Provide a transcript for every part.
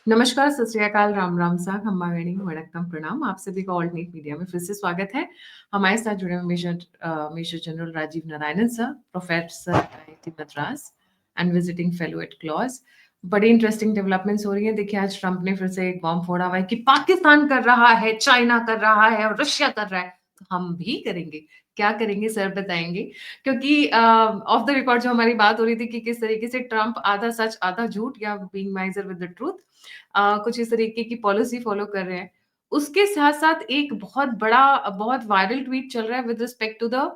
नमस्कार, सत श्री अकाल, राम राम सा, खम्मा वेणी, वणक्कम, प्रणाम। आप सभी का ऑल्टरनेट मीडिया में फिर से स्वागत है। हमारे साथ जुड़े हुए major general Rajiv Narayanan sir, professor IIT Madras and visiting fellow at क्लॉज। बड़ी इंटरेस्टिंग डेवलपमेंट्स हो रही है। देखिए, आज ट्रंप ने फिर से एक बॉम्ब फोड़ा हुआ है कि पाकिस्तान कर रहा है, चाइना कर रहा है और रशिया कर रहा है, तो हम भी करेंगे। क्या करेंगे सर, बताएंगे। क्योंकि ऑफ द रिकॉर्ड जो हमारी बात हो रही थी कि किस तरीके से ट्रंप आधा सच आधा झूठ, या बीइंग माइजर विद द ट्रूथ, कुछ इस तरीके की पॉलिसी फॉलो कर रहे हैं। उसके साथ साथ एक बहुत बड़ा, बहुत वायरल ट्वीट चल रहा है विद रिस्पेक्ट टू द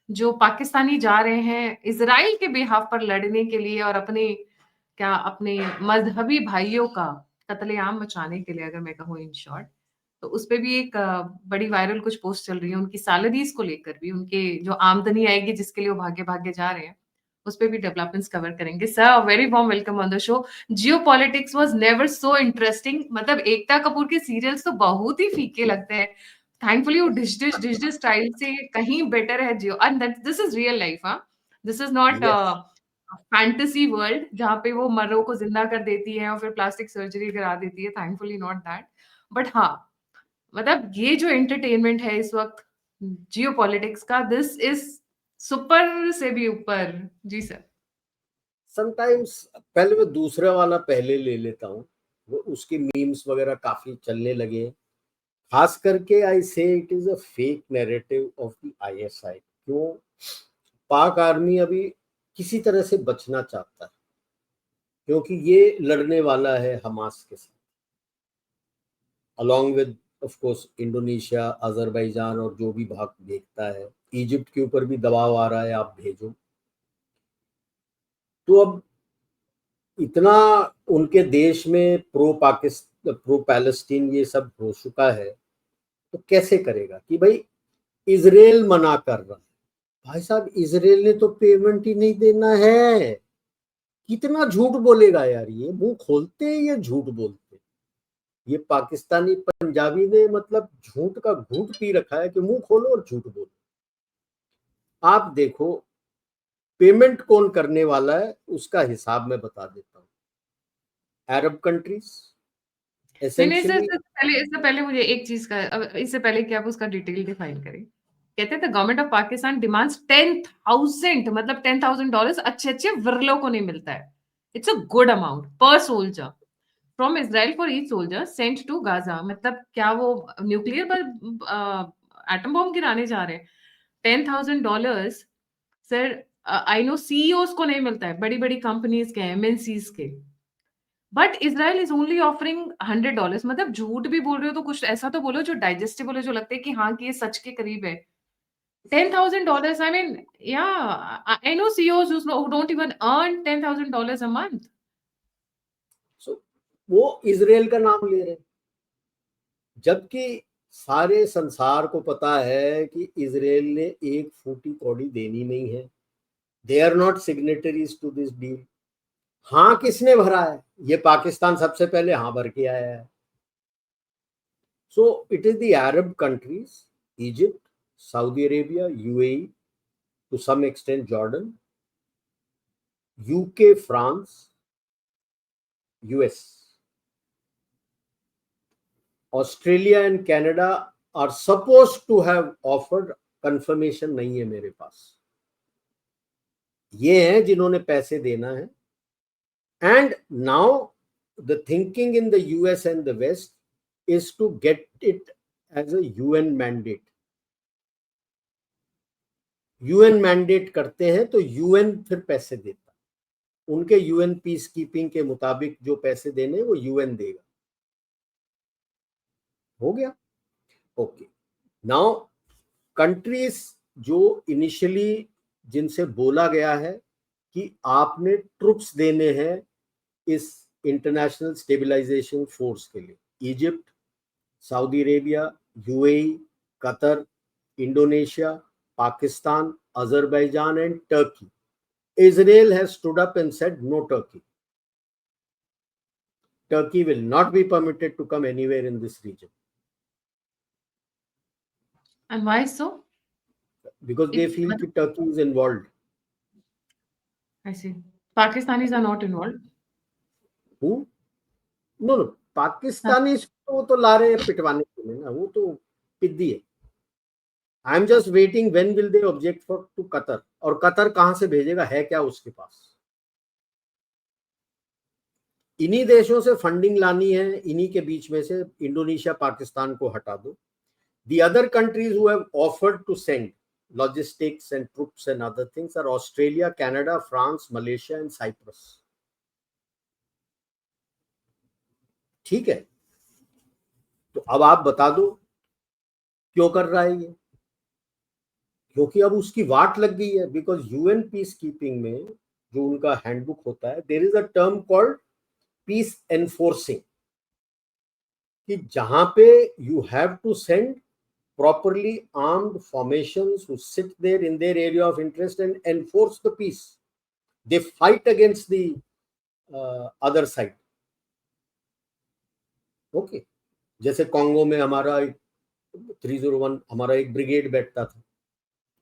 जो पाकिस्तानी जा रहे हैं इसराइल के बिहाफ पर लड़ने के लिए, और अपने मजहबी भाइयों का कत्लेआम मचाने के लिए, अगर मैं कहूँ इन शॉर्ट। तो उस पे भी एक बड़ी वायरल कुछ पोस्ट चल रही है उनकी सैलरीज को लेकर भी, उनके जो आमदनी आएगी जिसके लिए वो भागे भागे जा रहे हैं, उस पे भी डेवलपमेंट्स कवर करेंगे। Sir, very warm welcome on the show. Jio politics was never so interesting. मतलब एकता कपूर के सीरियल्स तो बहुत ही फीके लगते हैं। थैंकफुली वो डिश स्टाइल से कहीं बेटर है जियो, and this is real life. हाँ, this is not Yes. Fantasy world जहाँ पे वो मर्रों को जिंदा कर देती है और फिर प्लास्टिक सर्जरी करा देती है। Thankfully not that. बट हाँ, मतलब ये जो एंटरटेनमेंट है इस वक्त जियो पॉलिटिक्स का, दिस इज सुपर से भी ऊपर। जी सर। समटाइम्स पहले मैं दूसरा वाला पहले ले लेता हूँ। वो उसके मीम्स वगैरह काफी चलने लगे हैं। खास करके आई से it is a fake narrative of the ISI. क्यों? पाक आर्मी अभी किसी तरह से बचना चाहता है, क्योंकि ये लड़ने वाला है हमास के साथ, along with of course Indonesia, Azerbaijan और जो भी भाग देखता है। इजिप्ट के ऊपर भी दबाव आ रहा है, आप भेजो। तो अब इतना उनके देश में प्रो पैलेस्टीन ये सब हो चुका है, तो कैसे करेगा कि भाई इजराइल मना कर रहा है। भाई साहब, इजराइल ने तो पेमेंट ही नहीं देना है। कितना झूठ बोलेगा यार, ये मुंह खोलते हैं ये झूठ बोलते। ये पाकिस्तानी पंजाबी ने मतलब झूठ का घूंट पी रखा है कि मुंह खोलो और झूठ बोलो। आप देखो, पेमेंट कौन करने वाला है उसका हिसाब मैं बता देता हूँ। अरब कंट्रीज नहीं नहीं सर, एसेंशियली। इससे पहले मुझे एक चीज का, इससे पहले कि आप उसका डिटेल डिफाइन करें। कहते थे गवर्नमेंट ऑफ पाकिस्तान डिमांड्स 10,000, मतलब $10,000 अच्छे अच्छे विरलों को नहीं मिलता है। It's a good amount per soldier from Israel for each soldier sent to Gaza. मतलब क्या वो न्यूक्लियर पर एटम बॉम्ब गिराने जा रहे हैं? $10,000 सर। आई नो सीईओज को नहीं मिलता है, बड़ी बड़ी कंपनीज के, एमएनसीज के। But Israel is only offering $100। मतलब झूठ भी बोल रहे हो तो कुछ ऐसा तो बोलो जो डाइजेस्टेबल है, जो लगता है कि हाँ, कि ये सच के करीब है। $10,000, आई मीन, या I know CEOs who don't even earn $10,000 a month. सो वो इजराइल का नाम ले रहे हैं, जबकि सारे संसार को पता है कि इजराइल ने एक फूटी कौड़ी देनी नहीं है। They are not signatories to this deal. हाँ, किसने भरा है? ये पाकिस्तान सबसे पहले हाँ भर के आया है। So it is the Arab countries, Egypt, Saudi Arabia, UAE, to some extent Jordan, UK, France, US, Australia and Canada are suppose to have offered. Confirmation नहीं है मेरे पास। ये हैं जिन्होंने पैसे देना है। And now the thinking in the US and the west is to get it as a UN mandate. UN mandate करते हैं तो यूएन फिर पैसे देता है। उनके यूएन पीस कीपिंग के मुताबिक जो पैसे देने वो यूएन देगा। हो गया। ओके। नाउ कंट्रीज जो इनिशियली जिनसे बोला गया है कि आपने ट्रुप्स देने हैं इस इंटरनेशनल स्टेबलाइजेशन फोर्स के लिए, Egypt, Saudi Arabia, UAE, Qatar, Indonesia, Pakistan, Azerbaijan, and Turkey. Israel has stood up and said no Turkey. Turkey will not be permitted to come anywhere in this region. And why so? Because they feel that Turkey is involved. I see. Pakistanis are not involved. Who? No, no. Pakistani वो तो ला रहे हैं पिटवाने के लिए ना, वो तो पिद्दी है। I am just waiting when will they object for to Qatar, और कतर कहां से भेजेगा, है क्या उसके पास? इन्हीं देशों से फंडिंग लानी है, इन्हीं के बीच में से इंडोनेशिया पाकिस्तान को हटा दो। The other countries who have offered to send logistics and troops and other things are Australia, Canada, France, Malaysia and Cyprus. ठीक है, तो अब आप बता दो क्यों कर रहा है ये? क्योंकि अब उसकी वाट लग गई है। बिकॉज यूएन पीस कीपिंग में जो उनका हैंडबुक होता है, there is a term called peace enforcing, कि जहां पे you have to send properly armed formations who sit there in their area of interest and enforce the peace. They fight against the other side. Okay, जैसे Congo में हमारा 301 हमारा एक brigade बैठता था।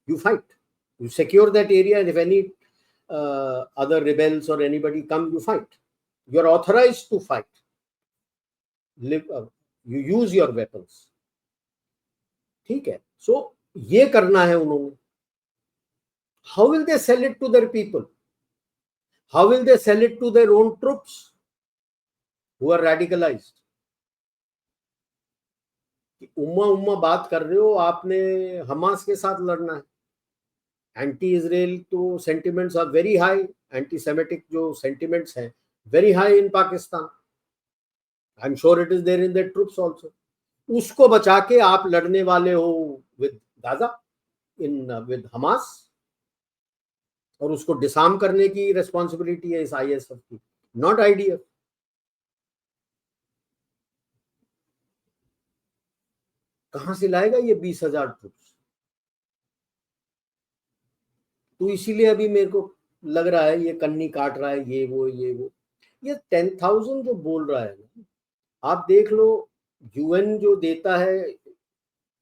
You fight, you secure that area, and if any other rebels or anybody come, you fight. You are authorized to fight. You use your weapons. ठीक है, सो ये करना है उन्होंने। How will they sell it to their people? How will they sell it to their own troops who are radicalized? उम्मा उम्मा बात कर रहे हो, आपने हमास के साथ लड़ना है। एंटी इजराइल तो sentiments are very high, anti semitic जो सेंटिमेंट्स हैं very high in Pakistan. I am sure it is there in their troops also. उसको बचा के आप लड़ने वाले हो with Gaza, in with Hamas, और उसको डिसार्म करने की रिस्पॉन्सिबिलिटी है इस आईएसएफ की, नॉट आईडीएफ। कहां से लाएगा ये 20,000 ट्रूप्स? तो इसीलिए अभी मेरे को लग रहा है ये कन्नी काट रहा है, ये वो। ये 10,000 जो बोल रहा है ना, आप देख लो, यूएन जो देता है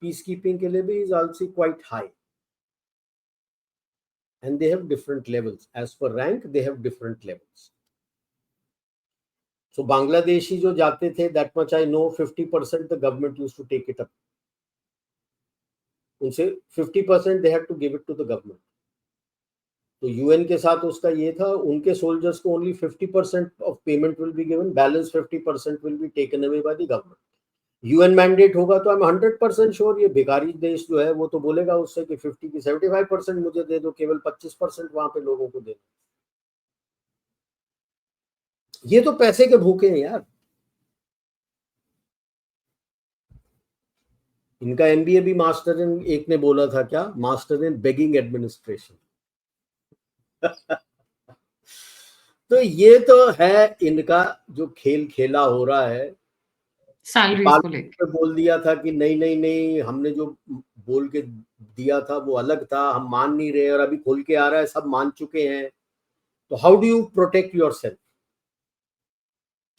पीस कीपिंग के लिए भी is also quite high, and they have different levels as per rank, they have different levels. So Bangladeshi जो जाते थे, that much I know, 50% the government used to take it up. उनसे 50% they had to give it to the government. तो UN के साथ उसका ये था, उनके सोल्जर्स को only 50% of payment will be given, balance 50% will be taken away by the government. UN mandate होगा तो आई एम 100% श्योर ये भिखारी देश जो है वो तो बोलेगा उससे कि 50 की 75% मुझे दे दो, केवल 25% वहां पे लोगों को दे दो। ये तो पैसे के भूखे हैं यार। इनका एमबीए भी मास्टर इन, एक ने बोला था क्या, मास्टर इन बेगिंग एडमिनिस्ट्रेशन। तो ये तो है इनका जो खेल खेला हो रहा है। सैलरीज को लेकर बोल दिया था कि नहीं नहीं नहीं, हमने जो बोल के दिया था वो अलग था, हम मान नहीं रहे, और अभी खोल के आ रहा है सब मान चुके हैं। तो how do you protect yourself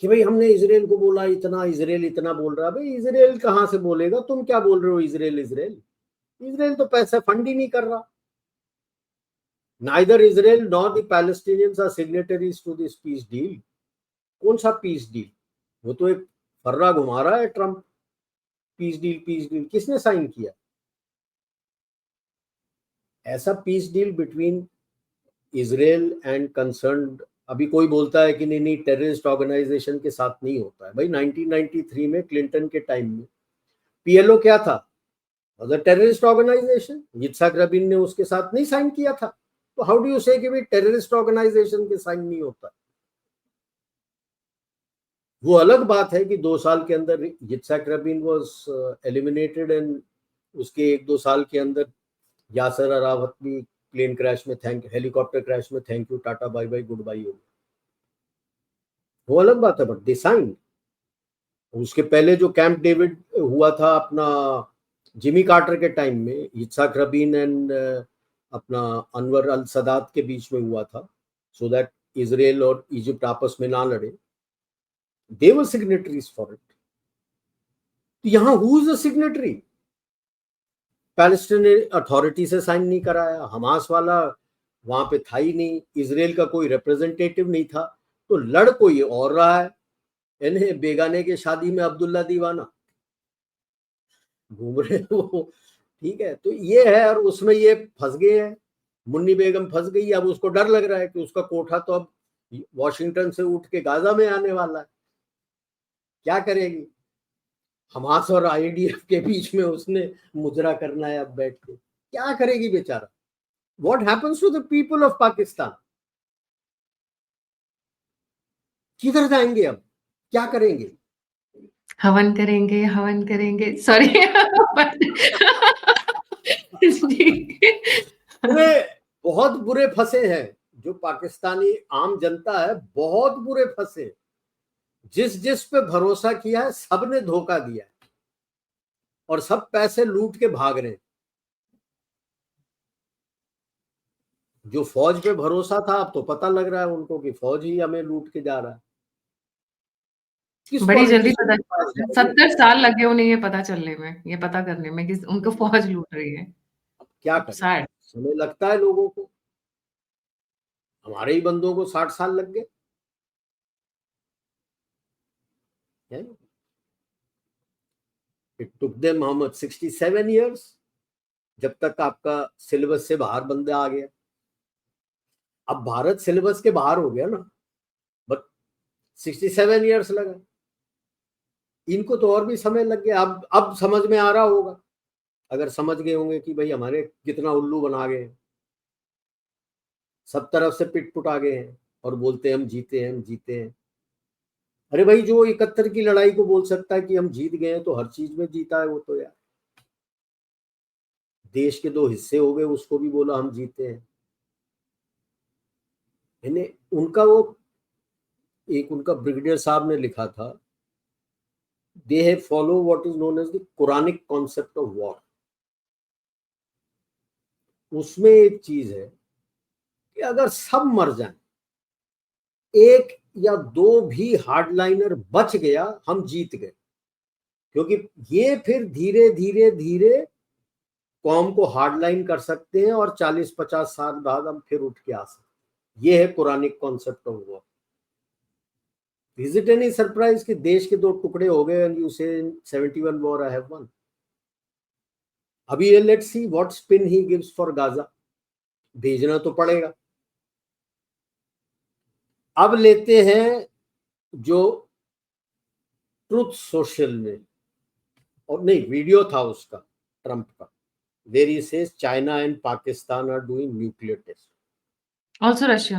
कि भाई हमने इजराइल को बोला इतना, इजराइल इतना बोल रहा है। भाई इजराइल कहां से बोलेगा, तुम क्या बोल रहे हो? इजराइल तो पैसा फंड ही नहीं कर रहा। Neither Israel nor the Palestinians are signatories to this peace deal. कौन सा पीस डील? वो तो एक फर्रा घुमा रहा है ट्रम्प। पीस डील किसने साइन किया? ऐसा peace deal between Israel and concerned, अभी कोई बोलता है कि नहीं टेररिस्ट ऑर्गेनाइजेशन के साथ नहीं होता है। भाई 1993 में क्लिंटन के टाइम में पीएलओ क्या था? Terrorist organisation. yitzhak rabin ने उसके साथ नहीं साइन किया था। तो हाउ डू यू से कि भाई टेररिस्ट ऑर्गेनाइजेशन के साइन नहीं होता? वो अलग बात है कि 2 साल के अंदर yitzhak rabin was eliminated, and उसके 1-2 साल के अंदर यासर अराफत भी प्लेन क्रैश में हेलीकॉप्टर क्रैश में thank you tata bye bye goodbye हो गया। वो अलग बात है, बट दे साइन। उसके पहले जो कैंप डेविड हुआ था अपना जिमी कार्टर के टाइम में, yitzhak rabin एंड अपना अनवर अल सदात के बीच में हुआ था, सो दैट इजराइल और इजिप्ट आपस में ना लड़े। दे वर सिग्नेटरीज फॉर इट। यहां who is a signatory? Palestinian authority से साइन नहीं कराया, हमास वाला वहां पे था ही नहीं, इजराइल का कोई रिप्रेजेंटेटिव नहीं था, तो लड़ कोई और रहा है। इन्हें बेगाने के शादी में अब्दुल्ला दीवाना घूम रहे हैं वो, ठीक है। तो ये है, और उसमें ये फंस गए हैं, मुन्नी बेगम फंस गई। अब उसको डर लग रहा है कि उसका कोठा तो अब वॉशिंगटन से उठ के गाजा में आने वाला है, क्या करेगी। हमास और आईडीएफ के बीच में उसने मुजरा करना है अब बैठ के, क्या करेगी बेचारा। What happens to the people of Pakistan, किधर जाएंगे अब, क्या करेंगे। हवन करेंगे, हवन करेंगे, सॉरी। जी। बुरे, बहुत बुरे फंसे हैं, जो पाकिस्तानी आम जनता है बहुत बुरे फंसे। जिस जिस पे भरोसा किया है सबने धोखा दिया है, और सब पैसे लूट के भाग रहे हैं। जो फौज पे भरोसा था, अब तो पता लग रहा है उनको कि फौज ही हमें लूट के जा रहा है। किस बड़ी जल्दी पॉलिटिशियन पता के पास चला, जाओगे। 70 साल लगे उन्हें ये पता चलने में, ये पता करने में कि उनको फौज लूट रही है। अब क्या करें, सैड। समय लगता है लोगों को। हमारे ही बंदों को 60 साल लग गए हैं। It took them how much, 67 years, जब तक आपका सिलेबस से बाहर बंदा आ गया। अब भारत सिलेबस के बाहर हो गया ना, बट 67 years लगा। इनको तो और भी समय लग गया। अब समझ में आ रहा होगा, अगर समझ गए होंगे कि भाई हमारे कितना उल्लू बना गए हैं, सब तरफ से पिट आ गए हैं, और बोलते हैं हम जीते हैं, हम जीते हैं। अरे भाई, जो 71 की लड़ाई को बोल सकता है कि हम जीत गए हैं, तो हर चीज में जीता है वो तो यार। देश के 2 हिस्से हो गए, उसको भी बोला हम जीते हैं। इन्हें उनका वो, एक उनका ब्रिगेडियर साहब ने लिखा था, they have follow what is known as the Quranic concept of war. उसमें एक चीज है कि अगर सब मर जाएं, एक या 2 भी हार्डलाइनर बच गया, हम जीत गए। क्योंकि ये फिर धीरे धीरे धीरे कौम को हार्डलाइन कर सकते हैं, और 40-50 साल बाद हम फिर उठ के आ सकते हैं। ये है Quranic concept of war. Is it any surprise कि देश के 2 टुकड़े हो गए एंड यू से 71 वॉर आई हैव वन। अभी ये let's see what spin he gives for Gaza, भेजना तो पड़ेगा। अब लेते हैं जो ट्रुथ सोशल में, और नहीं, वीडियो था उसका, ट्रंप का, where he says China and Pakistan are doing nuclear test. Also Russia.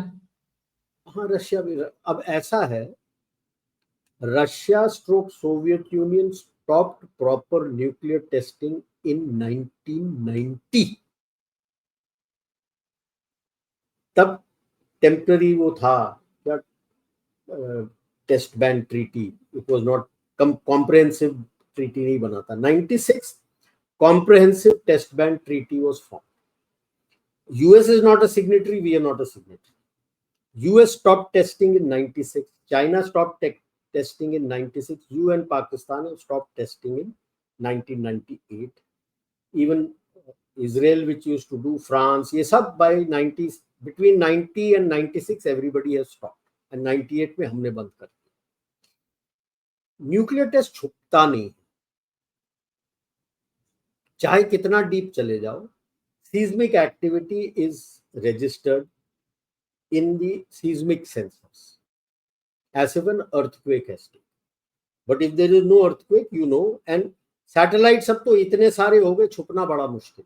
हाँ, रशिया भी। अब ऐसा है, Russia stroke Soviet Union stopped proper nuclear testing in 1990। तब टेम्पररी वो था क्या, test ban treaty, it was not comprehensive treaty नहीं बना था। 96 comprehensive test ban treaty was formed। US is not a signatory, we are not a signatory। US stopped testing in 96, China stopped testing in 96, you and Pakistan have stopped testing in 1998। even Israel, which used to do, France, ये सब by 90s, between 90 and 96 everybody has stopped, and 98 में हमने बंद कर दिया। Nuclear test छुपता नहीं, चाहे कितना डीप चले जाओ। seismic activity is registered in the seismic sensors as if an earthquake has taken, but if there is no earthquake, you know, and satellite सब तो इतने सारे हो गए, छुपना बड़ा मुश्किल,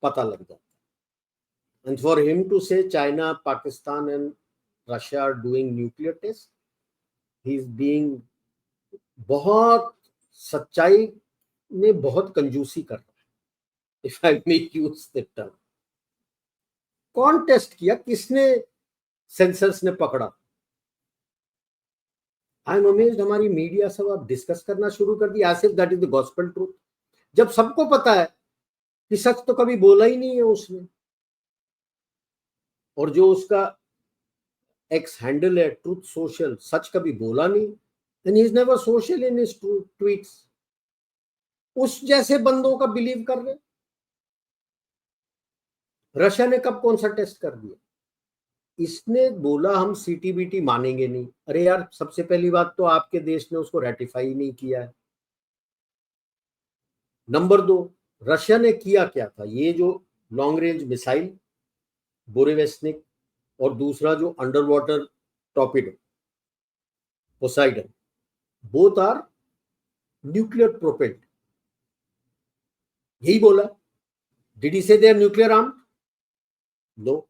पता लग जाता। and for him to say China, Pakistan and Russia are doing nuclear test, he is being, बहुत सच्चाई में बहुत कंजूसी कर रहा है, if I may use the term। कौन टेस्ट किया, किसने सेंसर्स ने पकड़ा। आई एम अमेज्ड, हमारी मीडिया सब अब डिस्कस करना शुरू कर दिया as if that is the gospel truth, जब सबको पता है कि सच तो कभी बोला ही नहीं है उसने। और जो उसका एक्स हैंडल है ट्रूथ सोशल, सच कभी बोला नहीं, and he is never social in his tweets. उस जैसे बंदों का बिलीव कर रहे। रशिया ने कब कौन सा टेस्ट कर दिया, इसने बोला हम सीटीबीटी मानेंगे नहीं। अरे यार, सबसे पहली बात तो आपके देश ने उसको रेटिफाई नहीं किया है। नंबर 2, रशिया ने किया क्या था? ये जो लॉन्ग रेंज मिसाइल बोरेवेस्निक और दूसरा जो under water torpedo Poseidon, both are nuclear propelled. यही बोला। Did he say they are nuclear arm? No.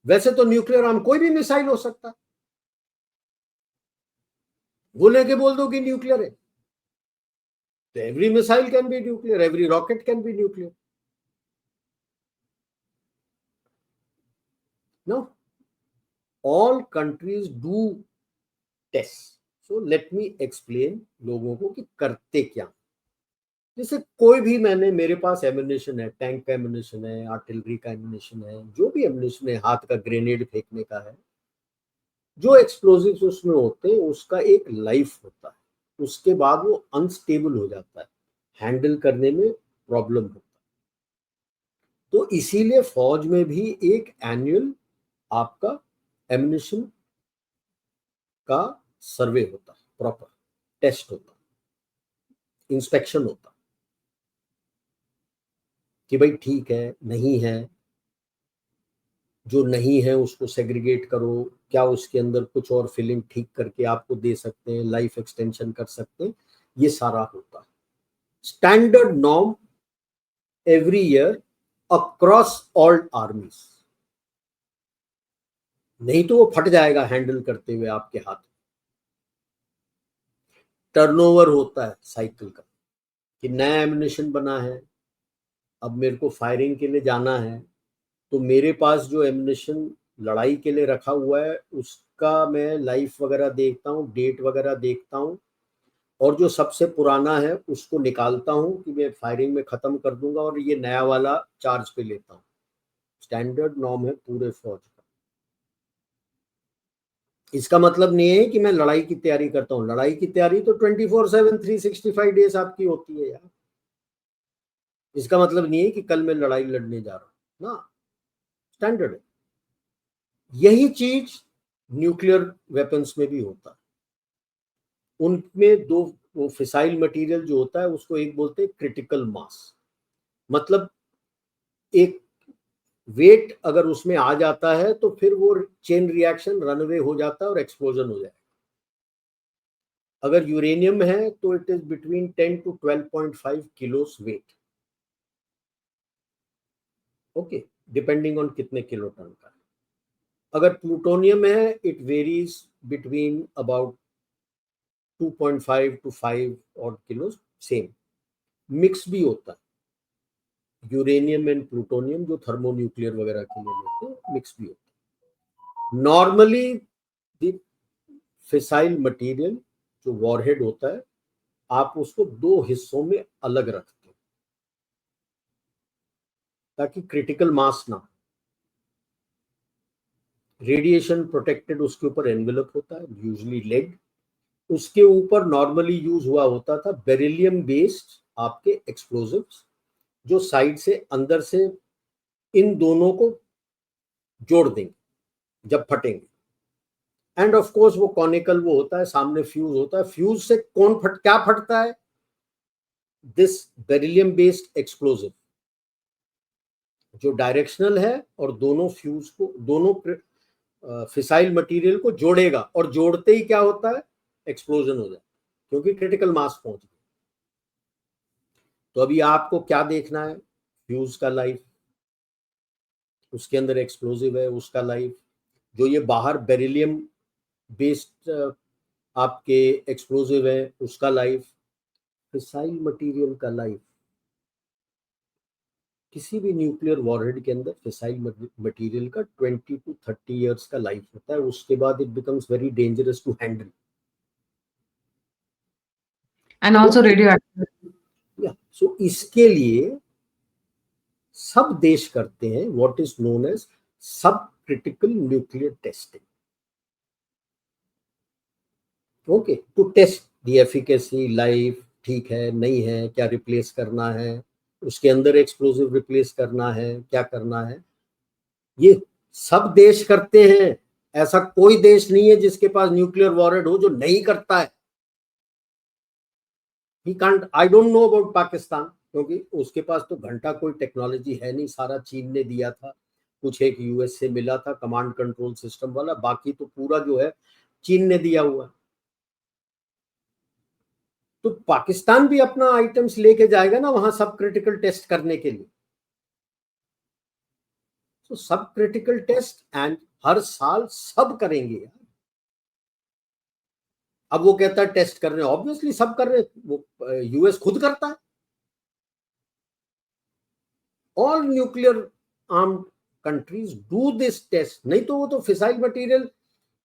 वैसे तो न्यूक्लियर आर्म कोई भी मिसाइल हो सकता है, वो लेके बोल दो कि न्यूक्लियर है, तो every missile can be nuclear, every rocket can be nuclear. No, all countries do test. So let me explain लोगों को कि करते क्या। जैसे कोई भी, मेरे पास एम्युनिशन है, टैंक का एम्युनिशन है, आर्टिलरी का एम्युनिशन है, जो भी एम्युनिशन है, हाथ का ग्रेनेड फेंकने का है, जो एक्सप्लोजिव्स उसमें होते हैं उसका एक लाइफ होता है, उसके बाद वो अनस्टेबल हो जाता है, हैंडल करने में प्रॉब्लम होता है। तो इसीलिए फौज में भी एक एनुअल आपका एम्युनिशन का सर्वे होता है, प्रॉपर टेस्ट होता है, इंस्पेक्शन होता है कि भाई ठीक है, नहीं है, जो नहीं है उसको सेग्रीगेट करो, क्या उसके अंदर कुछ और फिलिंग ठीक करके आपको दे सकते हैं, लाइफ एक्सटेंशन कर सकते हैं, ये सारा होता है। Standard norm every year across all आर्मीज, नहीं तो वो फट जाएगा हैंडल करते हुए आपके हाथ। टर्नओवर होता है साइकिल का कि नया एम्युनिशन बना है, अब मेरे को फायरिंग के लिए जाना है, तो मेरे पास जो एम्युनिशन लड़ाई के लिए रखा हुआ है उसका मैं लाइफ वगैरह देखता हूँ, डेट वगैरह देखता हूँ, और जो सबसे पुराना है उसको निकालता हूँ कि मैं फायरिंग में खत्म कर दूंगा और ये नया वाला चार्ज पे लेता हूँ। स्टैंडर्ड नॉर्म है पूरे फौज का। इसका मतलब नहीं है कि मैं लड़ाई की तैयारी करता हूँ, लड़ाई की तैयारी तो 24/7 365 डेज आपकी होती है यार। इसका मतलब नहीं है कि कल मैं लड़ाई लड़ने जा रहा हूँ ना, स्टैंडर्ड है। यही चीज न्यूक्लियर वेपन्स में भी होता है। उनमें दो, वो फिसाइल मटेरियल जो होता है उसको एक बोलते हैं क्रिटिकल मास, मतलब एक वेट अगर उसमें आ जाता है तो फिर वो चेन रिएक्शन रनवे हो जाता है और एक्सप्लोजन हो जाएगा। अगर यूरेनियम है तो it is between 10 to 12.5 kilos weight, okay, depending on कितने किलो टन का है। अगर प्लूटोनियम है it varies between about 2.5 to 5 और किलो, सेम। मिक्स भी होता है, यूरेनियम एंड प्लूटोनियम जो थर्मोन्यूक्लियर वगैरह के लिए लेते हैं, मिक्स भी होता है। नॉर्मली द फिसाइल मटेरियल जो वॉरहेड होता है, आप उसको दो हिस्सों में अलग रखते हैं ताकि क्रिटिकल मास ना। रेडिएशन प्रोटेक्टेड उसके ऊपर एनवेलप होता है, यूजुअली लेड। उसके ऊपर नॉर्मली यूज हुआ होता था बेरिलियम बेस्ड आपके एक्सप्लोजिव्स, जो साइड से अंदर से इन दोनों को जोड़ देंगे जब फटेंगे। एंड ऑफ कोर्स वो कॉनिकल वो होता है, सामने फ्यूज होता है। फ्यूज से क्या फटता है? दिस बेरिलियम बेस्ड एक्सप्लोजिव जो डायरेक्शनल है और दोनों फ्यूज को, दोनों फिसाइल मटेरियल को जोड़ेगा, और जोड़ते ही क्या होता है? एक्सप्लोजन हो जाता है, क्योंकि क्रिटिकल मास पहुंच गया। तो अभी आपको क्या देखना है? फ्यूज का लाइफ, उसके अंदर एक्सप्लोजिव है उसका लाइफ, जो ये बाहर बेरिलियम बेस्ड आपके एक्सप्लोजिव है उसका लाइफ, फिसाइल मटेरियल का लाइफ। किसी भी न्यूक्लियर वॉरहेड के अंदर फिसाइल मटेरियल का 20 to 30 ईयर्स का लाइफ होता है, उसके बाद it becomes very dangerous to handle. And also radioactive. या सो इसके लिए सब देश करते हैं what is known as sub critical nuclear testing, okay, to test the efficacy, life ठीक है नहीं है, क्या रिप्लेस करना है, उसके अंदर एक्सप्लोजिव रिप्लेस करना है, क्या करना है, ये सब देश करते हैं, ऐसा कोई देश नहीं है जिसके पास न्यूक्लियर वॉरहेड हो जो नहीं करता है। He can't, I don't know about Pakistan, क्योंकि उसके पास तो घंटा कोई टेक्नोलॉजी है नहीं, सारा चीन ने दिया था, कुछ एक यूएस से मिला था कमांड कंट्रोल सिस्टम वाला, बाकी तो पूरा जो है चीन ने दिया हुआ है। तो पाकिस्तान भी अपना आइटम्स लेके जाएगा ना वहां सब क्रिटिकल टेस्ट करने के लिए। तो सब क्रिटिकल टेस्ट एंड हर साल सब करेंगे यार। अब वो कहता है टेस्ट कर रहे हैं, ऑब्वियसली सब कर रहे हैं, वो यूएस खुद करता है। All nuclear armed countries do this test, नहीं तो वो तो fissile material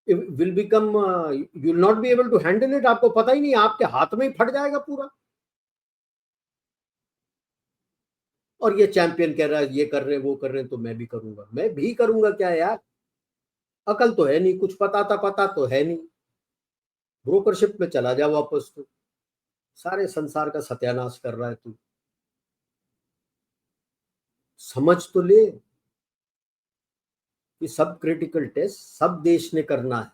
will become, you will not be able to handle it, आपको पता ही नहीं, आपके हाथ में ही फट जाएगा पूरा। और ये चैंपियन कह रहा है ये कर रहे हैं वो कर रहे हैं तो मैं भी करूंगा, मैं भी करूंगा क्या यार, अकल तो है नहीं, कुछ पता तो है नहीं, ब्रोकरशिप में चला जा वापस, तो सारे संसार का सत्यानाश कर रहा है तू, समझ तो ले कि सब क्रिटिकल टेस्ट सब देश ने करना है,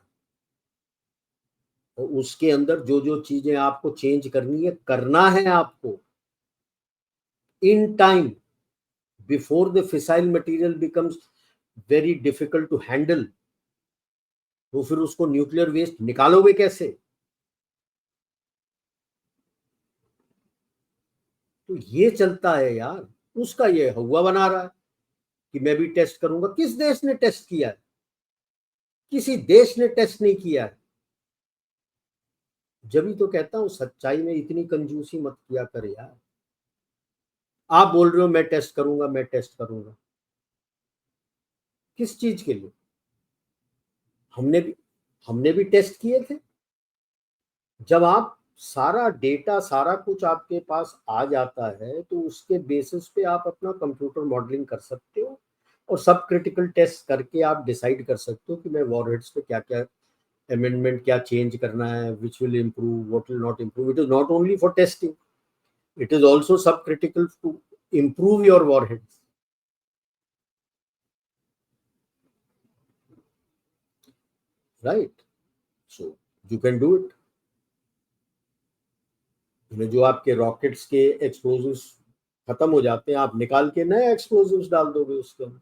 और उसके अंदर जो जो चीजें आपको चेंज करनी है करना है आपको in time, before the fissile material becomes very difficult to handle. तो फिर उसको न्यूक्लियर वेस्ट निकालोगे कैसे? तो ये चलता है यार, उसका ये हुआ बना रहा है कि मैं भी टेस्ट करूंगा। किस देश ने टेस्ट किया है? किसी देश ने टेस्ट नहीं किया है। जब ही तो कहता हूं सच्चाई में इतनी कंजूसी मत किया कर यार। आप बोल रहे हो मैं टेस्ट करूंगा, मैं टेस्ट करूंगा, किस चीज के लिए? हमने भी हमने भी टेस्ट किए थे। जब आप सारा डेटा सारा कुछ आपके पास आ जाता है तो उसके बेसिस पे आप अपना कंप्यूटर मॉडलिंग कर सकते हो, और सब क्रिटिकल टेस्ट करके आप डिसाइड कर सकते हो कि मैं वॉरहेड्स पे क्या क्या अमेंडमेंट क्या चेंज करना है, which will improve what will not improve. It is not only for testing, it is also subcritical to improve your warheads, right? So you can do it. जो आपके रॉकेट्स के explosives खत्म हो जाते हैं, आप निकाल के नए एक्सप्लोजिव्स डाल दोगे उसके अंदर,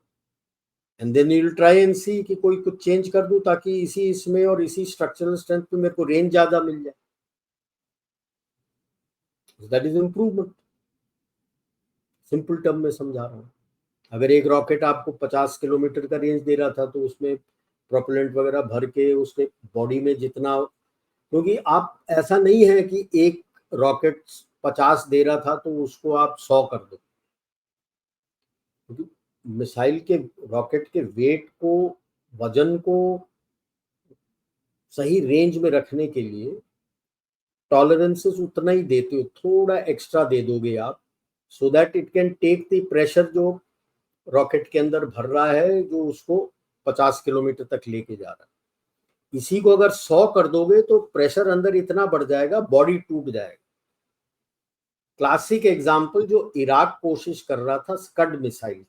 and then you will try and see कि कोई कुछ चेंज कर दूं ताकि इसी इसमें और इसी स्ट्रक्चरल स्ट्रेंथ पे मेरे को रेंज ज्यादा मिल जाए। That is improvement. Simple term में समझा रहा हूँ। अगर एक रॉकेट आपको 50 किलोमीटर का रेंज दे रहा था तो उसमें प्रोपेलेंट वगैरह भर के उसके बॉडी में जितना, क्योंकि आप ऐसा नहीं है कि एक रॉकेट 50 दे रहा था तो उसको आप 100 कर दो, क्योंकि मिसाइल के रॉकेट के वेट को वजन को सही रेंज में रखने के लिए टॉलरेंसेस उतना ही देते हो, थोड़ा एक्स्ट्रा दे दोगे आप, so that it can take the pressure जो रॉकेट के अंदर भर रहा है जो उसको 50 किलोमीटर तक लेके जा रहा है। इसी को अगर 100 कर दोगे तो प्रेशर अंदर इतना बढ़ जाएगा, बॉडी टूट जाएगा। क्लासिक एग्जांपल जो इराक कोशिश कर रहा था स्कड मिसाइल,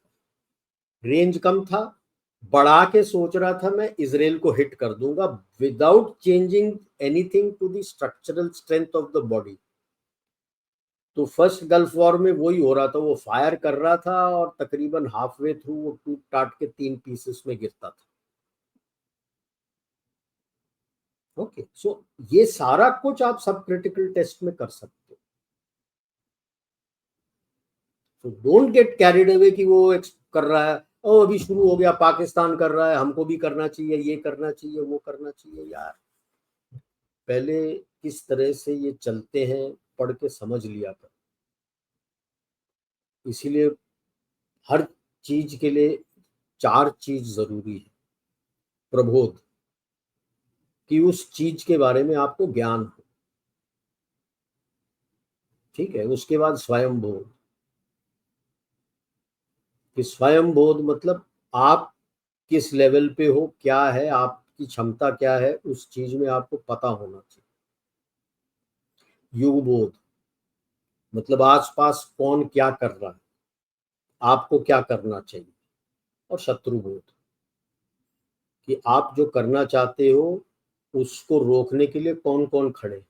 रेंज कम था, बढ़ा के सोच रहा था मैं इजराइल को हिट कर दूंगा without changing anything to the structural strength of the body. तो फर्स्ट गल्फ वॉर में वही हो रहा था, वो फायर कर रहा था और तकरीबन हाफ वे थ्रू वो टूट टाट के 3 पीसेस में गिरता था। ओके, सो ये सारा कुछ आप सब क्रिटिकल टेस्ट में कर सकते हो। तो डोंट गेट कैरिड अवे कि वो कर रहा है, ओ अभी शुरू हो गया, पाकिस्तान कर रहा है हमको भी करना चाहिए, ये करना चाहिए वो करना चाहिए। यार पहले किस तरह से ये चलते हैं पढ़ के समझ लिया कर। इसीलिए हर चीज के लिए 4 चीज जरूरी है। प्रबोध, कि उस चीज के बारे में आपको ज्ञान हो, ठीक है। उसके बाद स्वयं बोध, कि स्वयं बोध मतलब आप किस लेवल पे हो, क्या है आपकी क्षमता, क्या है उस चीज में आपको पता होना चाहिए। युग बोध मतलब आसपास कौन क्या कर रहा है, आपको क्या करना चाहिए। और शत्रु बोध, कि आप जो करना चाहते हो उसको रोकने के लिए कौन कौन खड़े,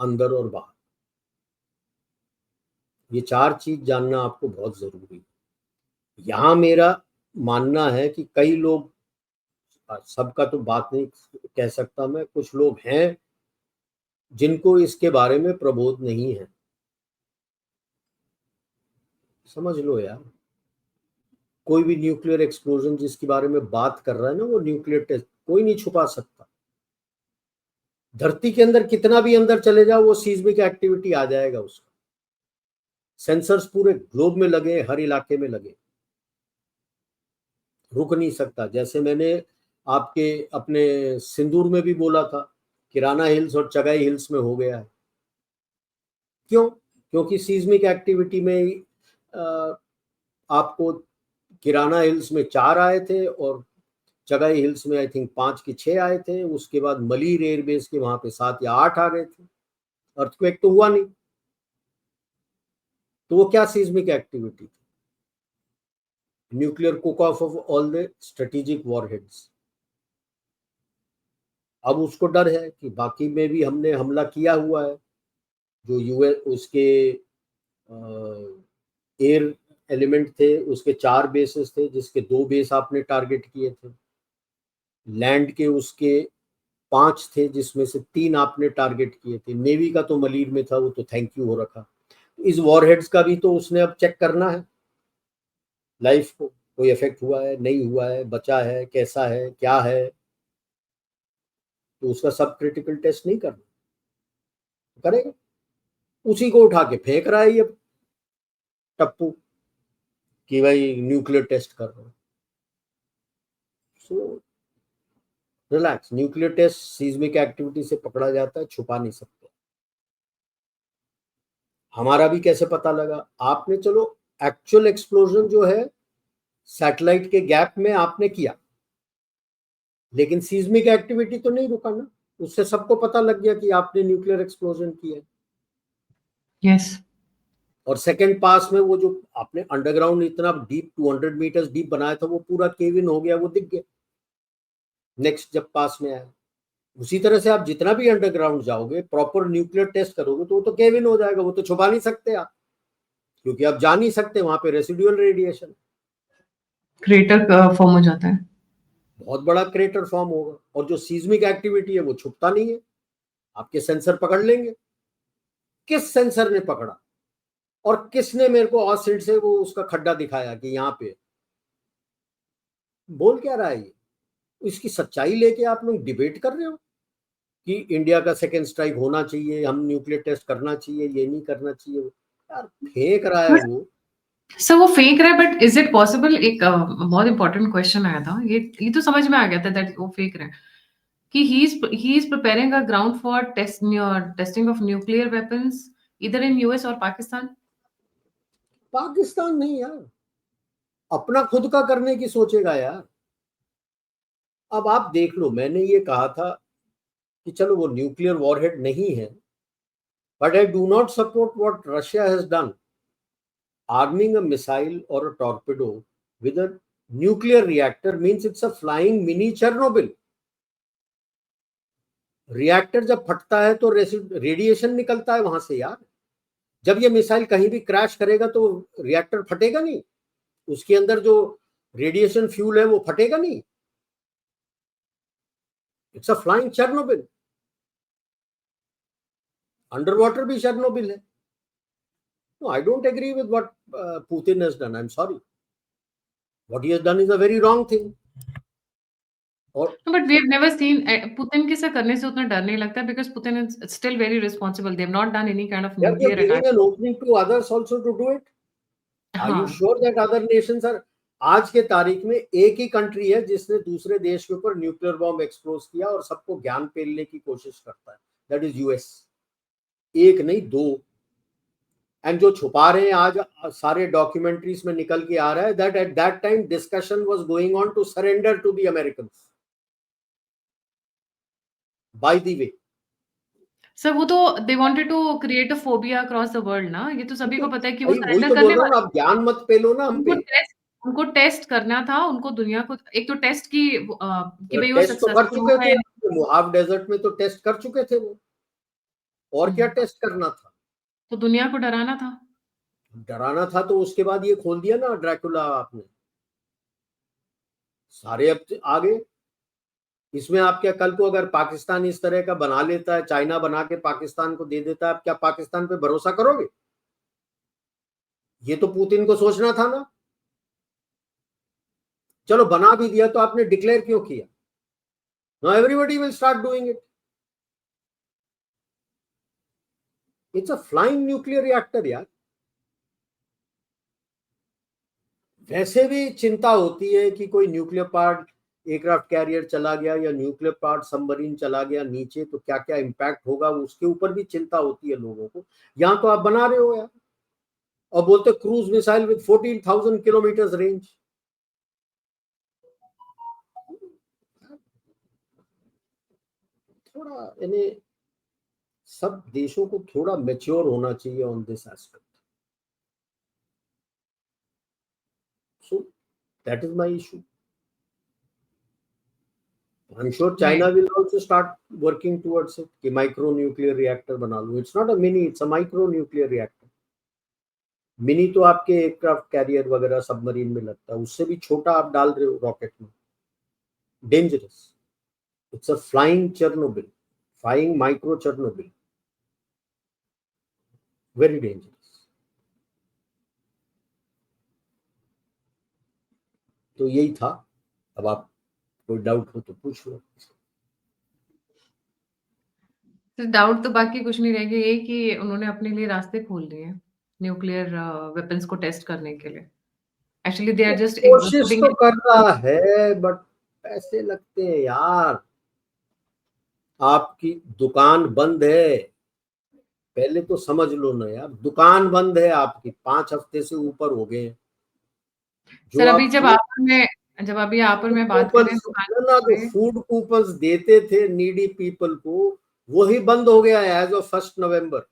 अंदर और बाहर। ये 4 चीज जानना आपको बहुत जरूरी है। यहाँ मेरा मानना है कि कई लोग, सबका तो बात नहीं कह सकता मैं, कुछ लोग हैं जिनको इसके बारे में प्रबोध नहीं है। समझ लो यार, कोई भी न्यूक्लियर एक्सप्लोजन जिसके बारे में बात कर रहा है ना, वो न्यूक्लियर टेस्ट कोई नहीं छुपा सकता। धरती के अंदर कितना भी अंदर चले जाओ, वो सीस्मिक एक्टिविटी आ जाएगा उसका। सेंसर्स पूरे ग्लोब में लगे, हर इलाके में लगे, रुक नहीं सकता। जैसे मैंने आपके अपने सिंदूर में भी बोला था, किराना हिल्स और चगाई हिल्स में हो गया है। क्यों? क्योंकि सीस्मिक एक्टिविटी में आपको किराना हिल्स में 4 आए थे और चगाई हिल्स में आई थिंक 5 की 6 आए थे। उसके बाद मलीर एयरबेस के वहां पे 7 या 8 आ गए थे। अर्थक्वेक तो हुआ नहीं, तो वो क्या सीस्मिक एक्टिविटी थी? Nuclear cook of all the strategic warheads. अब उसको डर है कि बाकी में भी हमने हमला किया हुआ है, जो यूएस उसके एयर एलिमेंट थे, उसके 4 बेसेस थे, जिसके 2 बेस आपने टारगेट किए थे। लैंड के उसके 5 थे, जिसमें से 3 आपने टारगेट किए थे। नेवी का तो मलीर में था, वो तो थैंक यू हो रखा। इस वॉरहेड्स का भी तो उसने अब चेक करना है, लाइफ को कोई इफेक्ट हुआ है, नहीं हुआ है, बचा है, कैसा है, क्या है। तो उसका सब क्रिटिकल टेस्ट नहीं करना, करेगा। उसी को उठा के फेंक रहा है ये टप्पू कि भाई न्यूक्लियर टेस्ट कर रहा हूं। So relax, nuclear test seismic activity से पकड़ा जाता है, छुपा नहीं सकते। हमारा भी कैसे पता लगा? आपने चलो एक्चुअल एक्सप्लोजन जो है सैटेलाइट के गैप में आपने किया, लेकिन सीस्मिक एक्टिविटी तो नहीं रुका ना। उससे सबको पता लग गया कि आपने न्यूक्लियर एक्सप्लोजन किया। यस। और सेकंड पास में वो जो आपने अंडरग्राउंड इतना डीप 200 मीटर्स डीप बनाया था, वो पूरा केव इन हो गया, वो दिख गया नेक्स्ट जब पास में आया। उसी तरह से आप जितना भी अंडरग्राउंड जाओगे, प्रॉपर न्यूक्लियर टेस्ट करोगे, तो वो तो केव इन हो जाएगा। वो तो छुपा नहीं सकते आप, क्योंकि आप जा नहीं सकते, वहां पे रेसिडुअल रेडिएशन, क्रेटर फॉर्म हो जाता है। बहुत बड़ा क्रेटर फॉर्म होगा। और जो सीस्मिक एक्टिविटी है वो छुपता नहीं है, आपके सेंसर पकड़ लेंगे। किस सेंसर ने पकड़ा और किसने मेरे को ऑसिड से वो उसका खड्डा दिखाया कि यहाँ पे बोल क्या रहा है ये? इसकी सच्चाई लेके आप लोग डिबेट कर रहे हो कि इंडिया का सेकेंड स्ट्राइक होना चाहिए, हम न्यूक्लियर टेस्ट करना चाहिए, ये नहीं करना चाहिए। यार फेंक रहा है वो। सर वो फेंक रहा है, बट इज इट पॉसिबल? एक बहुत इंपॉर्टेंट क्वेश्चन आया था, ये तो समझ में आ गया था दैट वो फेंक रहा है कि he is preparing a ground for testing of nuclear weapons either in US और पाकिस्तान। पाकिस्तान नहीं यार, अपना खुद का करने की सोचेगा यार। अब आप देख लो, मैंने ये कहा था कि चलो वो न्यूक्लियर वॉरहेड नहीं है, but I do not support what Russia has done, arming a missile or a torpedo with a nuclear reactor means it's a flying mini Chernobyl. Reactor जब फटता है तो रेडिएशन निकलता है वहां से यार। जब ये मिसाइल कहीं भी क्रैश करेगा तो रिएक्टर फटेगा नहीं, उसके अंदर जो रेडिएशन फ्यूल है वो फटेगा नहीं। It's a flying Chernobyl. Under water भी चेर्नोबिल है। No, I don't agree with what Putin has done. I'm sorry. What he has done is a very wrong thing. और but we have never seen Putin के से करने से उतना डर नहीं लगता, because Putin is still very responsible. They have not done any kind of they are nuclear giving attack. an opening to others also to do it. Are you हाँ। sure that other nations are? आज के तारीख में एक ही country है जिसने दूसरे देश के ऊपर न्यूक्लियर बॉम्ब एक्सप्लोज किया और सबको ज्ञान पेलने की कोशिश करता है, दैट इज यूएस। एक नहीं, 2। एंड जो छुपा रहे हैं आज सारे डॉक्यूमेंट्रीज में निकल के आ रहा है that at that time discussion was going on to surrender to the American by the way. Sir वो तो they wanted to create a phobia across the world ना, ये तो सभी को पता है कि वो वही सरेंडर तो बोल करने रहा हूँ, वाले आप ज्ञान मत पेलो ना हम हैं। पे। उनको टेस्ट करना था, उनको दुनिया को एक तो टेस्ट कि भाई वो टेस्ट तो कर सक्सेसफुल चुके हुआ थे, है। मोहाव डेजर्ट में तो टेस्ट कर चुके थे वो, और क्या टेस्ट करना था? तो दुनिया को डराना था। डराना था तो उसके बाद ये खोल दिया ना ड्रैकुला आपने, सारे अब आ गए इसमें। आप क्या कल को अगर पाकिस्तान इस तरह का बना लेता है, चाइना बना के पाकिस्तान को दे देता है, आप क्या पाकिस्तान पे भरोसा करोगे? ये तो पुतिन को सोचना था ना। चलो बना भी दिया तो आपने डिक्लेयर क्यों किया? Now everybody will start doing it. It's a flying nuclear reactor यार। वैसे भी चिंता होती है कि कोई न्यूक्लियर पार्ट एयरक्राफ्ट कैरियर चला गया या न्यूक्लियर पार्ट सबमरीन चला गया नीचे तो क्या क्या इंपैक्ट होगा, उसके ऊपर भी चिंता होती है लोगों को। यहां तो आप बना रहे हो यार, और बोलते cruise missile with 14,000 kilometre range. थोड़ा यानी सब देशों को थोड़ा मैच्योर होना चाहिए on this aspect. So that is my issue. I'm sure China Right. will also start working towards it कि माइक्रो न्यूक्लियर रिएक्टर बना लो। It's not a mini, it's a micro nuclear reactor. Mini तो आपके aircraft carrier वगैरह submarine में लगता है, उससे भी छोटा आप डाल रहे हो रॉकेट में। Dangerous. It's a flying Chernobyl, flying micro Chernobyl, very dangerous. तो यही था। अब आप कोई डाउट हो तो पूछ लो। डाउट तो बाकी कुछ नहीं रहेगा, यही कि उन्होंने अपने लिए रास्ते खोल दिए न्यूक्लियर वेपन्स को टेस्ट करने के लिए। एक्चुअली दे आर जस्ट कोशिश पुटिंग तो कर रहा है बट पैसे लगते हैं यार। आपकी दुकान बंद है, पहले तो समझ लो ना यार, दुकान बंद है आपकी, 5 हफ्ते से ऊपर हो गए हैं। जो सर अभी आप फूड जब अभी आप और मैं बात कर रहे हैं कूपन्स दुकान ना, जो पे, फूड कूपन्स देते थे नीडी पीपल को, वही बंद हो गया है एज ऑफ 1 नवंबर।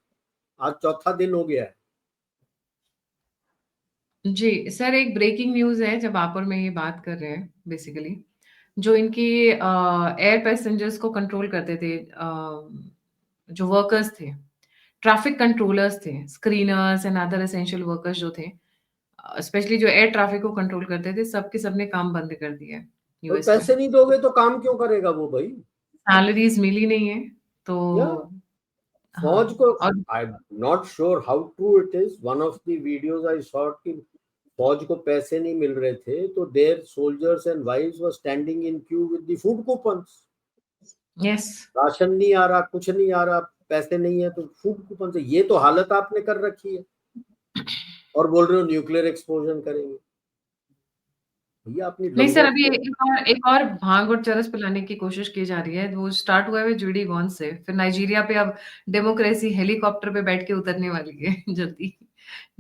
आज चौथा दिन हो गया है। जी सर एक ब्रेकिंग न्यूज़ है जब आप और मैं ये बात कर रहे हैं बेसिकली, जो इनकी एयर पैसेंजर्स को कंट्रोल करते थे, जो वर्कर्स थे, ट्रैफिक कंट्रोलर्स थे, screeners and other essential workers जो थे, स्पेशली जो एयर ट्रैफिक को कंट्रोल करते थे, सबके सबने काम बंद कर दिया है तो यूएस में। पैसे नहीं दोगे तो काम क्यों करेगा वो भाई? सैलरीज मिली नहीं है, तो या फौज हाँ। को, और I am not sure how true it is, one of the videos I saw कि फौज को पैसे नहीं मिल रहे थे तो their soldiers and wives were standing in queue with the food coupons. Yes, ration नहीं आ रहा, कुछ नहीं आ रहा, पैसे नहीं है तो फूड कूपन से, ये तो हालत आपने कर रखी है। और बोल रहे हो न्यूक्लियर एक्सप्लोजन करेंगे। भैया अपनी नहीं सर, लंगोट अभी को। एक और भांग और चरस पिलाने की कोशिश की जा रही है। वो स्टार्ट हुआ है जुडी वॉन से, फिर नाइजीरिया पे अब डेमोक्रेसी हेलीकॉप्टर पे बैठ के उतरने वाली है जल्दी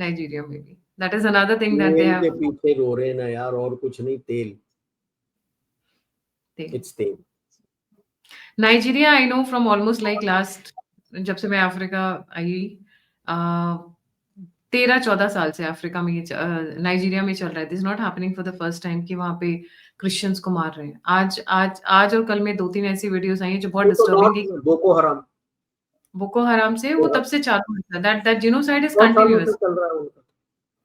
नाइजीरिया में भी। That is another thing that they तेल के हैव पीछे रो रहे हैं ना यार, और कुछ नहीं, तेल। थिंग। इट्स तेल। Nigeria I know from almost like last, जब से मैं अफ्रीका आई, 13-14 साल से अफ्रीका में नाइजीरिया में चल रहा है। This not happening for the first time कि वहाँ पे क्रिश्चियंस को मार रहे हैं। आज और कल में 2-3 ऐसी वीडियोस आई हैं जो बहुत वो तो डिस्टर्बिंग है। नॉट बोको हराम, बोको हराम से वो तब से चालू है, दैट जिनोसाइड इज 100 सालों से कंटिन्यूअस, चल रहा है उनका।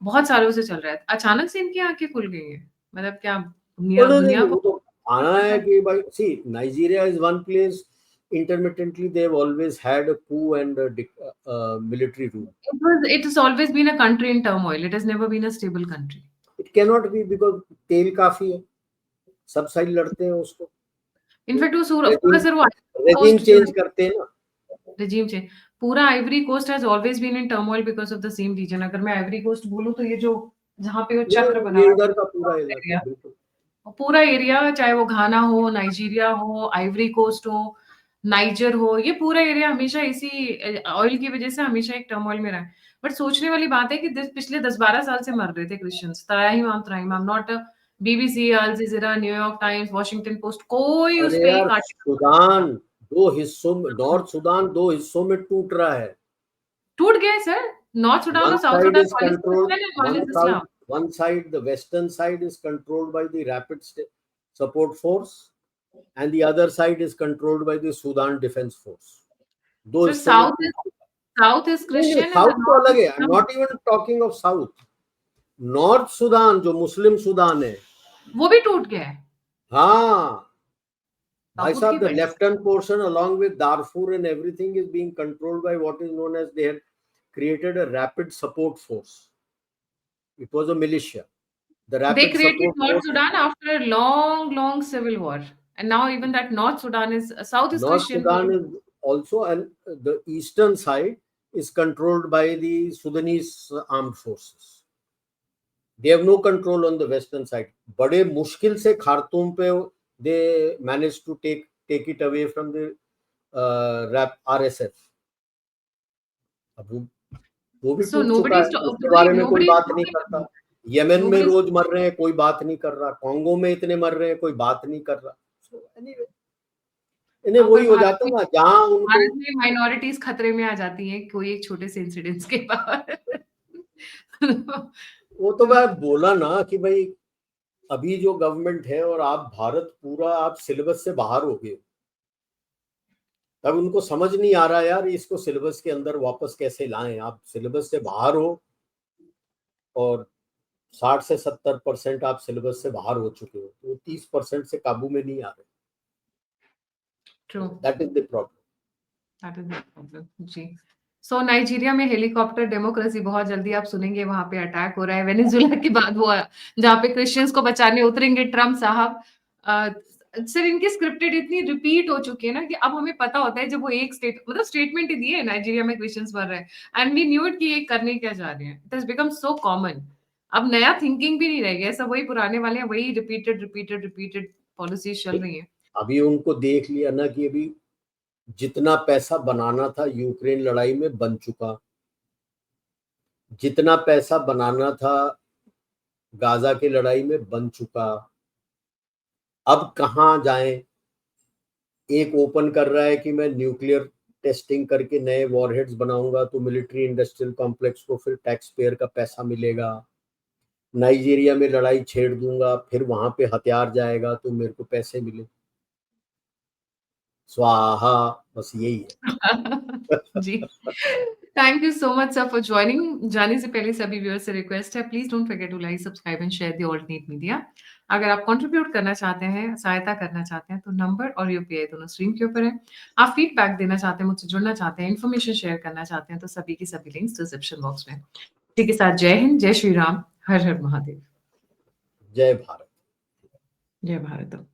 बहुत सालों से चल रहा है। अचानक से इनकी आंखें खुल गई हैं, मतलब क्या तो दुनिया नहीं, दुनिया वो को तो आना है कि भाई see Nigeria is one place intermittently they've always had a coup and military rule. it has always been a country in turmoil, it has never been a stable country. It cannot be because तेल काफी है, सब side लड़ते हैं उसको। In fact वो पूरा regime sir वो रेजिम कोस्ट जो चेंज है, करते हैं ना। regime change, पूरा Ivory Coast has always been in turmoil because of the same reason. अगर मैं आइवरी कोस्ट बोलूं तो ये जो जहाँ पे वो या चक्र बना ये हुआ इधर का पूरा है इलाका एरिया, बिल्कुल। पूरा एरिया, चाहे वो घाना हो, नाइजीरिया हो, आइवरी कोस्ट हो, नाइजर हो, ये पूरा एरिया हमेशा इसी ऑयल की वजह से हमेशा एक टर्मोइल में रहा है। बट सोचने वाली बात है कि पिछले 10-12 साल से मर रहे थे क्रिश्चियंस, त्राहिम I am not BBC, Al Jazeera, New York Times, Washington Post, कोई उस अरे पे यार एक सुदान दो हिस्सों में, नॉर्थ सुदान 2 हिस्सों में टूट रहा है। टूट गया है सर। नॉर्थ सुडान वन और south side Sudan, is one is controlled, Christian and one one is south Islam. One side, the western side, is controlled by the Rapid Support Force, and the other side is controlled by the Sudan Defense Force. दो So हिस्सों में South is Christian and the south तो North अलग है. is I am not even talking of south. North Sudan जो मुस्लिम Sudan है वो भी टूट गया है. हाँ भाई South साहब, की the वजह से. left-hand portion along with Darfur and everything is being controlled by what is known as, they have created a rapid support force. It was a militia. The They rapid created support North force. Sudan after a long civil war, and now even that North Sudan is South is North Christian. Sudan is also, and the eastern side is controlled by the Sudanese armed forces. They have no control on the western side. बड़े मुश्किल से Khartoum पे they managed to take it away from the RSF. अब वो भी So टूट चुका है, उसके बारे में कोई बात नहीं करता. यमन में रोज मर रहे हैं, कोई बात नहीं कर रहा. कांगो में इतने मर रहे हैं, कोई बात नहीं कर रहा. So anyway, इन्हें वही हो जाता है ना, जहाँ उनको भारत में माइनॉरिटीज खतरे में आ जाती हैं कोई एक छोटे से इंसिडेंट्स के बाद. वो तो मैं बोला ना कि भाई अभी जो गवर्नमेंट है और आप भारत पूरा आप सिलेबस से बाहर हो गए, तब उनको समझ नहीं आ रहा यार इसको सिलेबस के अंदर वापस कैसे लाएं. आप सिलेबस से बाहर हो और 60 से 70% आप सिलेबस से बाहर हो चुके हो, तो 30% से काबू में नहीं आ रहे. True. That is the problem. That is the problem. जी. So नाइजीरिया में हेलीकॉप्टर डेमोक्रेसी बहुत जल्दी आप सुनेंगे वहां पे अटैक हो रहा है. वेनेजुएला के बाद वो जहाँ पे क्रिश्चियंस को बचाने उतरेंगे ट्रम्प साहब. सर इनकी स्क्रिप्टेड इतनी रिपीट हो चुकी है ना कि अब हमें पता होता है जब वो एक स्टेटमेंट ही दी है नाइजीरिया में क्रिश्चियंस मर रहे हैं एंड वी न्यू इट कि ये करने क्या जा रहे हैं. It has become so common. अब नया थिंकिंग भी नहीं रह गया. सब वही पुराने वाले हैं, वही रिपीटेड पॉलिसीज चल रही है. अभी उनको देख लिया ना कि अभी जितना पैसा बनाना था यूक्रेन लड़ाई में बन चुका, जितना पैसा बनाना था गाजा की लड़ाई में बन चुका. अब कहाँ जाएं. एक ओपन कर रहा है कि मैं न्यूक्लियर टेस्टिंग करके नए वॉरहेड्स बनाऊंगा तो मिलिट्री इंडस्ट्रियल कॉम्प्लेक्स को फिर टैक्स पेयर का पैसा मिलेगा. नाइजीरिया में लड़ाई छेड़ दूंगा, फिर वहां पे हथियार जाएगा तो मेरे को पैसे मिले. स्वाहा. बस यही है. जी. Thank you so much sir for joining. जाने से पहले सभी व्यूअर्स से रिक्वेस्ट है, please don't forget to like, subscribe and share the alternate media. अगर आप कंट्रीब्यूट करना चाहते हैं, सहायता करना चाहते हैं, तो नंबर और यूपीआई दोनों स्क्रीन के ऊपर है. आप फीडबैक देना चाहते हैं, मुझसे जुड़ना चाहते हैं, इन्फॉर्मेशन शेयर करना चाहते हैं, तो सभी की सभी लिंक्स डिस्क्रिप्शन बॉक्स में. इसी के साथ जय हिंद, जय श्री राम, हर हर महादेव. जय भारत. जय भारत.